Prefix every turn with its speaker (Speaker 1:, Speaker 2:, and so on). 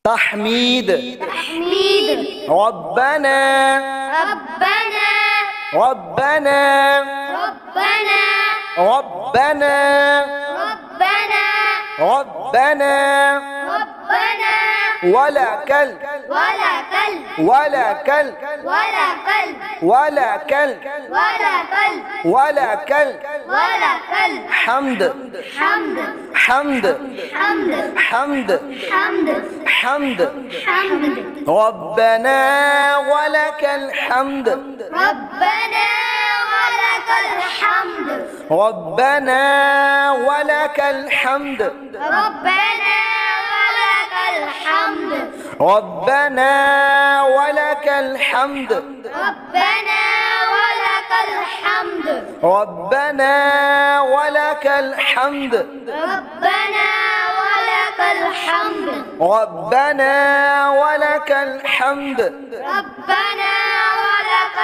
Speaker 1: تحميد ربنا
Speaker 2: ربنا
Speaker 1: ربنا
Speaker 2: ربنا
Speaker 1: ربنا
Speaker 2: ربنا
Speaker 1: ربنا
Speaker 2: ربنا
Speaker 1: ولك
Speaker 2: ولك
Speaker 1: ولك ولك حمد
Speaker 2: حمد
Speaker 1: حمد
Speaker 2: حمد
Speaker 1: حمد
Speaker 2: حمد
Speaker 1: حمد
Speaker 2: حمد
Speaker 1: ربنا ولك الحمد
Speaker 2: ربنا ولك الحمد
Speaker 1: ربنا ولك الحمد
Speaker 2: ربنا ولك الحمد
Speaker 1: ربنا ولك الحمد
Speaker 2: ربنا ولك الحمد
Speaker 1: ربنا ولك الحمد
Speaker 2: ربنا ولك الحمد
Speaker 1: ربنا ولك الحمد
Speaker 2: ربنا ولك